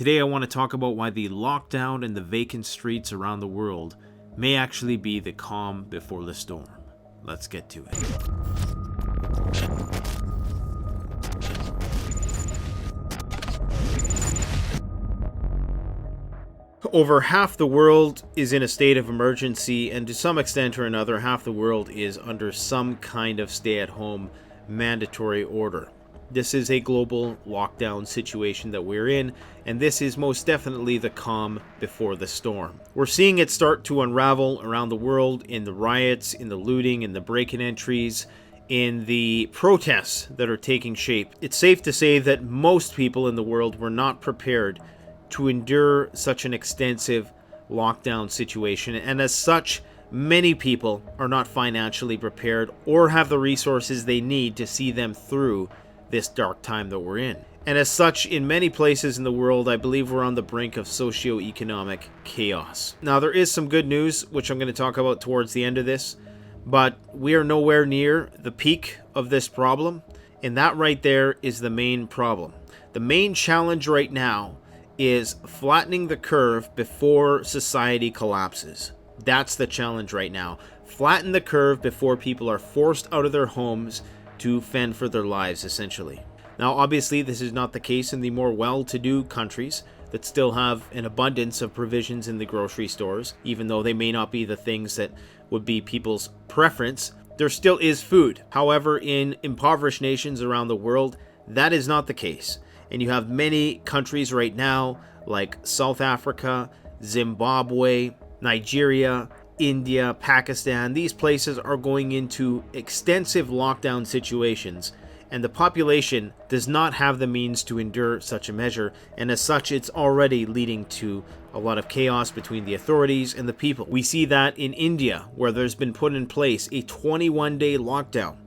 Today I want to talk about why the lockdown and the vacant streets around the world may actually be the calm before the storm. Let's get to it. Over half the world is in a state of emergency, and to some extent or another, half the world is under some kind of stay-at-home mandatory order. This is a global lockdown situation that we're in, and this is most definitely the calm before the storm. We're seeing it start to unravel around the world in the riots, in the looting, in the break-in entries, in the protests that are taking shape. It's safe to say that most people in the world were not prepared to endure such an extensive lockdown situation, and as such, many people are not financially prepared or have the resources they need to see them through this dark time that we're in. And as such, in many places in the world, I believe we're on the brink of socio-economic chaos. Now, there is some good news, which I'm going to talk about towards the end of this, but we are nowhere near the peak of this problem, and that right there is the main problem. The main challenge right now is flattening the curve before society collapses. That's the challenge right now. Flatten the curve before people are forced out of their homes to fend for their lives, essentially. Now, obviously, this is not the case in the more well-to-do countries that still have an abundance of provisions in the grocery stores, even though they may not be the things that would be people's preference. There still is food. However, in impoverished nations around the world, that is not the case. And you have many countries right now, like South Africa, Zimbabwe, Nigeria, India, Pakistan. These places are going into extensive lockdown situations, and the population does not have the means to endure such a measure, and as such, it's already leading to a lot of chaos between the authorities and the people. We see that in India, where there's been put in place a 21-day lockdown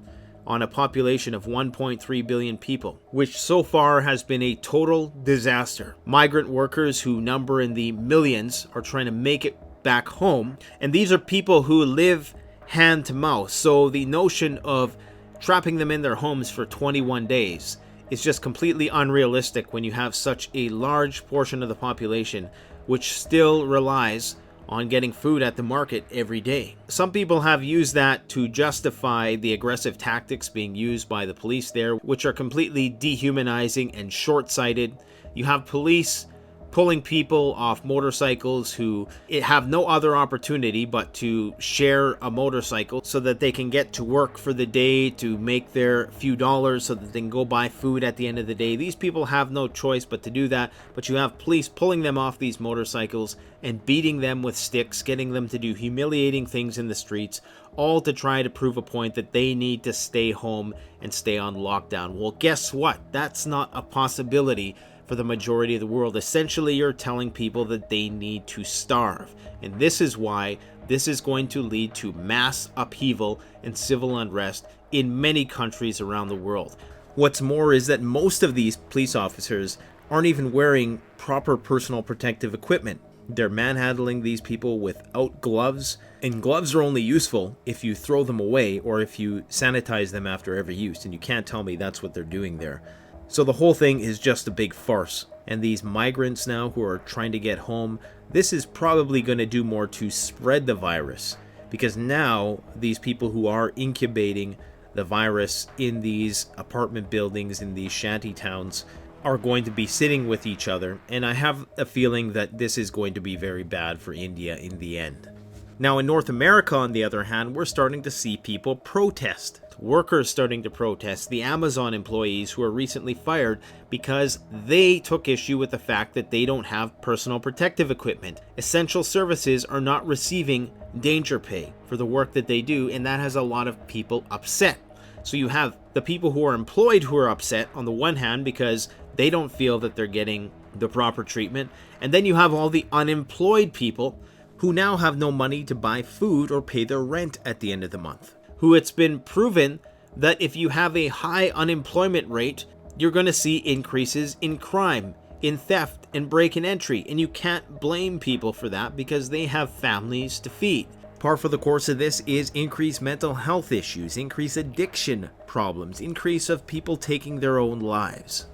on a population of 1.3 billion people, which so far has been a total disaster. Migrant workers who number in the millions are trying to make it back home, and these are people who live hand to mouth, so the notion of trapping them in their homes for 21 days is just completely unrealistic when you have such a large portion of the population which still relies on getting food at the market every day. Some people have used that to justify the aggressive tactics being used by the police there, which are completely dehumanizing and short-sighted. You have police pulling people off motorcycles who have no other opportunity but to share a motorcycle so that they can get to work for the day to make their few dollars so that they can go buy food at the end of the day. These people have no choice but to do that, but you have police pulling them off these motorcycles and beating them with sticks, getting them to do humiliating things in the streets, all to try to prove a point that they need to stay home and stay on lockdown. Well, guess what? That's not a possibility for the majority of the world. Essentially, you're telling people that they need to starve. And this is why this is going to lead to mass upheaval and civil unrest in many countries around the world. What's more is that most of these police officers aren't even wearing proper personal protective equipment. They're manhandling these people without gloves, and gloves are only useful if you throw them away or if you sanitize them after every use, and you can't tell me that's what they're doing there. So the whole thing is just a big farce, and these migrants now who are trying to get home, this is probably going to do more to spread the virus, because now these people who are incubating the virus in these apartment buildings, in these shanty towns, are going to be sitting with each other, and I have a feeling that this is going to be very bad for India in the end. Now in North America, on the other hand, we're starting to see people protest. Workers starting to protest, the Amazon employees who were recently fired because they took issue with the fact that they don't have personal protective equipment. Essential services are not receiving danger pay for the work that they do, and that has a lot of people upset. So you have the people who are employed who are upset on the one hand because they don't feel that they're getting the proper treatment, and then you have all the unemployed people who now have no money to buy food or pay their rent at the end of the month. Who it's been proven that if you have a high unemployment rate, you're going to see increases in crime, in theft, and break and entry, and you can't blame people for that because they have families to feed. Par for the course of this is increased mental health issues, increased addiction problems, increase of people taking their own lives.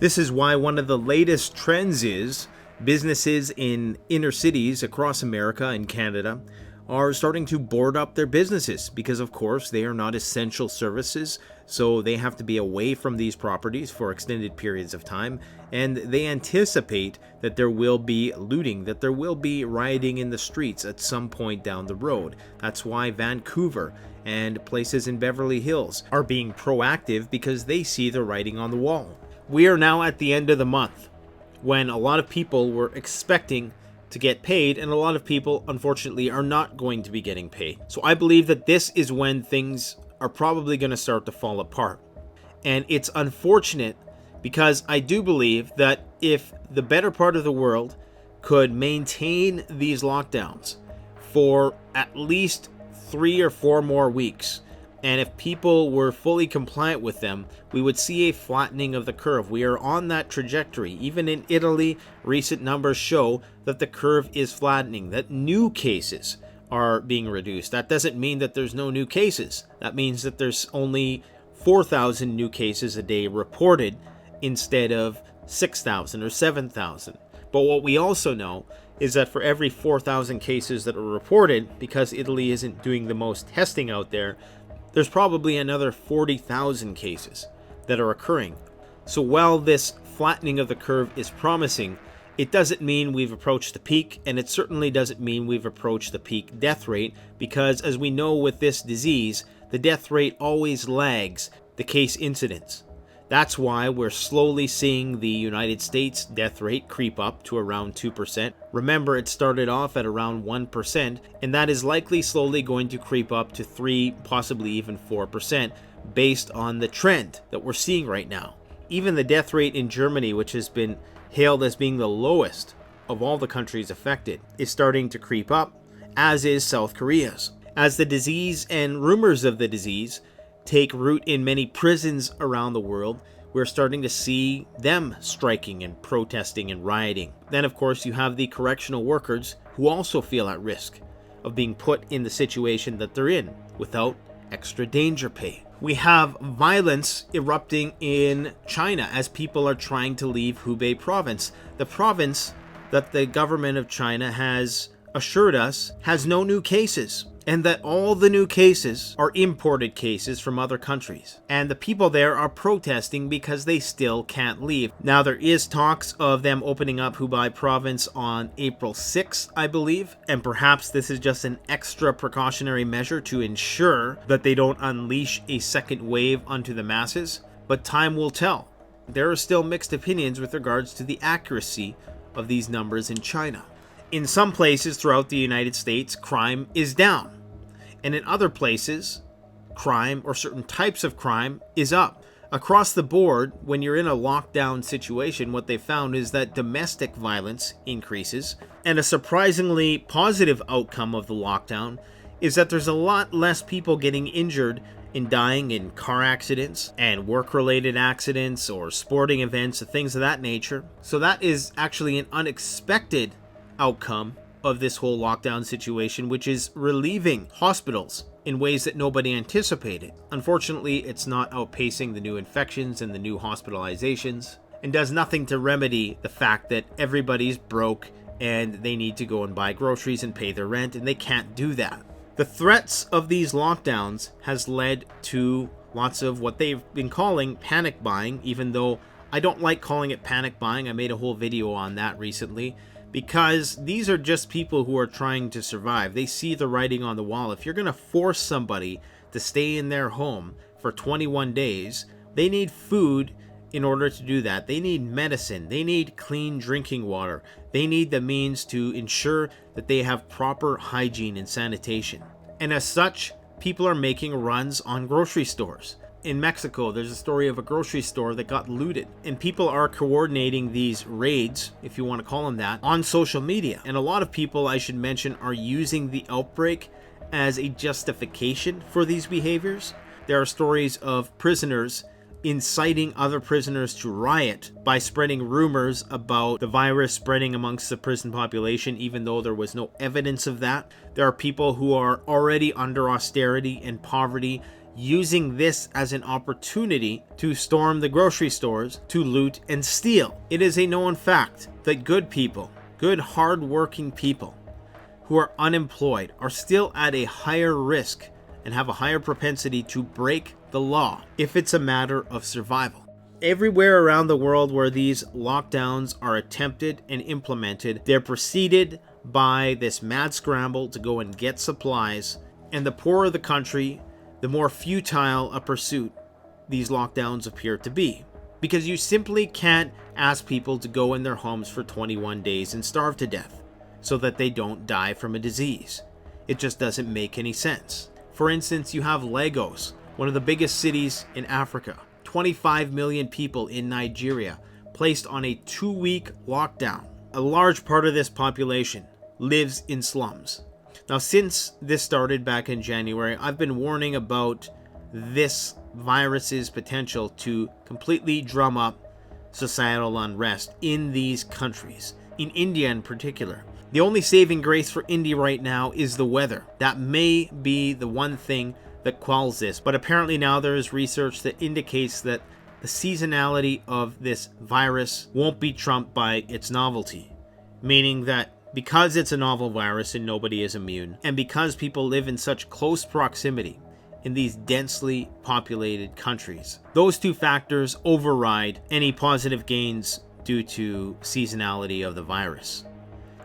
This is why one of the latest trends is businesses in inner cities across America and Canada are starting to board up their businesses because, of course, they are not essential services, so they have to be away from these properties for extended periods of time, and they anticipate that there will be looting, that there will be rioting in the streets at some point down the road. That's why Vancouver and places in Beverly Hills are being proactive, because they see the writing on the wall. We are now at the end of the month, when a lot of people were expecting to get paid, and a lot of people, unfortunately, are not going to be getting paid. So I believe that this is when things are probably going to start to fall apart. And it's unfortunate, because I do believe that if the better part of the world could maintain these lockdowns for at least 3 or 4 more weeks, and if people were fully compliant with them, we would see a flattening of the curve. We are on that trajectory. Even in Italy, recent numbers show that the curve is flattening, that new cases are being reduced. That doesn't mean that there's no new cases. That means that there's only 4,000 new cases a day reported instead of 6,000 or 7,000. But what we also know is that for every 4,000 cases that are reported, because Italy isn't doing the most testing out there, there's probably another 40,000 cases that are occurring. So while this flattening of the curve is promising, it doesn't mean we've approached the peak, and it certainly doesn't mean we've approached the peak death rate, because as we know with this disease, the death rate always lags the case incidence. That's why we're slowly seeing the United States death rate creep up to around 2%. Remember, it started off at around 1%, and that is likely slowly going to creep up to 3, possibly even 4%, based on the trend that we're seeing right now. Even the death rate in Germany, which has been hailed as being the lowest of all the countries affected, is starting to creep up, as is South Korea's. As the disease and rumors of the disease take root in many prisons around the world, we're starting to see them striking and protesting and rioting. Then, of course, you have the correctional workers who also feel at risk of being put in the situation that they're in without extra danger pay. We have violence erupting in China as people are trying to leave Hubei province, the province that the government of China has assured us has no new cases, and that all the new cases are imported cases from other countries. And the people there are protesting because they still can't leave. Now, there is talks of them opening up Hubei province on April 6th, I believe, and perhaps this is just an extra precautionary measure to ensure that they don't unleash a second wave onto the masses, but time will tell. There are still mixed opinions with regards to the accuracy of these numbers in China. In some places throughout the United States, crime is down. And in other places, crime or certain types of crime is up. Across the board, when you're in a lockdown situation, what they found is that domestic violence increases. And a surprisingly positive outcome of the lockdown is that there's a lot less people getting injured and dying in car accidents and work-related accidents or sporting events and things of that nature. So that is actually an unexpected outcome of this whole lockdown situation, which is relieving hospitals in ways that nobody anticipated. Unfortunately, it's not outpacing the new infections and the new hospitalizations, and does nothing to remedy the fact that everybody's broke and they need to go and buy groceries and pay their rent, and they can't do that. The threats of these lockdowns has led to lots of what they've been calling panic buying, even though I don't like calling it panic buying. I made a whole video on that recently, because these are just people who are trying to survive. They see the writing on the wall. If you're going to force somebody to stay in their home for 21 days, they need food in order to do that. They need medicine. They need clean drinking water. They need the means to ensure that they have proper hygiene and sanitation. And as such, people are making runs on grocery stores. In Mexico, there's a story of a grocery store that got looted, and people are coordinating these raids, if you want to call them that, on social media. And a lot of people, I should mention, are using the outbreak as a justification for these behaviors. There are stories of prisoners inciting other prisoners to riot by spreading rumors about the virus spreading amongst the prison population, even though there was no evidence of that. There are people who are already under austerity and poverty using this as an opportunity to storm the grocery stores, to loot and steal. It is a known fact that good people, good hard-working people who are unemployed are still at a higher risk and have a higher propensity to break the law if it's a matter of survival. Everywhere around the world where these lockdowns are attempted and implemented, they're preceded by this mad scramble to go and get supplies, and the poorer the country, the more futile a pursuit these lockdowns appear to be. Because you simply can't ask people to go in their homes for 21 days and starve to death so that they don't die from a disease. It just doesn't make any sense. For instance, you have Lagos, one of the biggest cities in Africa. 25 million people in Nigeria placed on a 2-week lockdown. A large part of this population lives in slums. Now, since this started back in January, I've been warning about this virus's potential to completely drum up societal unrest in these countries, in India in particular. The only saving grace for India right now is the weather. That may be the one thing that quells this, but apparently now there is research that indicates that the seasonality of this virus won't be trumped by its novelty, meaning that because it's a novel virus and nobody is immune, and because people live in such close proximity in these densely populated countries, those two factors override any positive gains due to seasonality of the virus.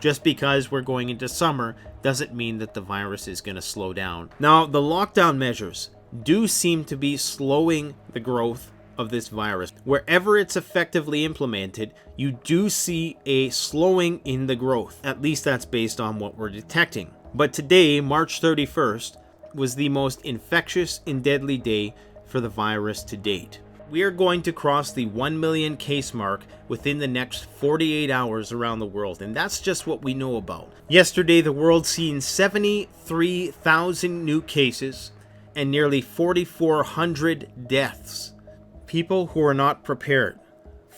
Just because we're going into summer doesn't mean that the virus is going to slow down. Now, the lockdown measures do seem to be slowing the growth of this virus. Wherever it's effectively implemented, you do see a slowing in the growth. At least that's based on what we're detecting. But today, March 31st, was the most infectious and deadly day for the virus to date. We are going to cross the 1 million case mark within the next 48 hours around the world, and that's just what we know about. Yesterday, the world seen 73,000 new cases and nearly 4,400 deaths. People who are not prepared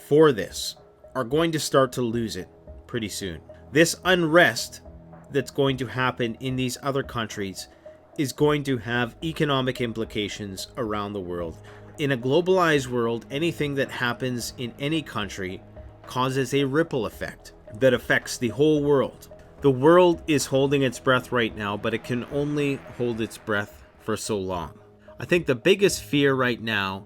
for this are going to start to lose it pretty soon. This unrest that's going to happen in these other countries is going to have economic implications around the world. In a globalized world, anything that happens in any country causes a ripple effect that affects the whole world. The world is holding its breath right now, but it can only hold its breath for so long. I think the biggest fear right now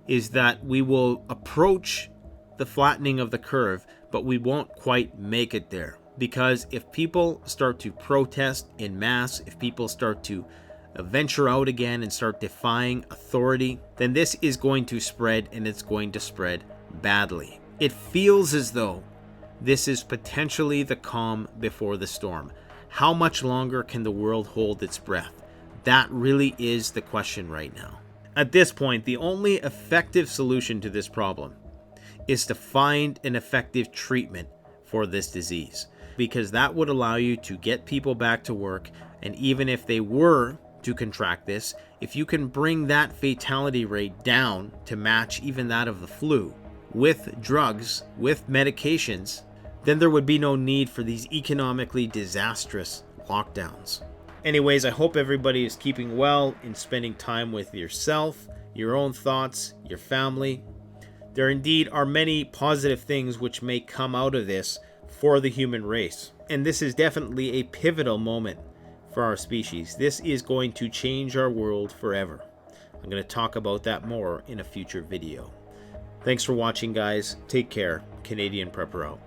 is that we will approach the flattening of the curve, but we won't quite make it there. Because if people start to protest en masse, if people start to venture out again and start defying authority, then this is going to spread, and it's going to spread badly. It feels as though this is potentially the calm before the storm. How much longer can the world hold its breath? That really is the question right now. At this point, the only effective solution to this problem is to find an effective treatment for this disease, because that would allow you to get people back to work, and even if they were to contract this, if you can bring that fatality rate down to match even that of the flu with drugs, with medications, then there would be no need for these economically disastrous lockdowns. Anyways, I hope everybody is keeping well and spending time with yourself, your own thoughts, your family. There indeed are many positive things which may come out of this for the human race. And this is definitely a pivotal moment for our species. This is going to change our world forever. I'm going to talk about that more in a future video. Thanks for watching, guys. Take care. Canadian Prepper out.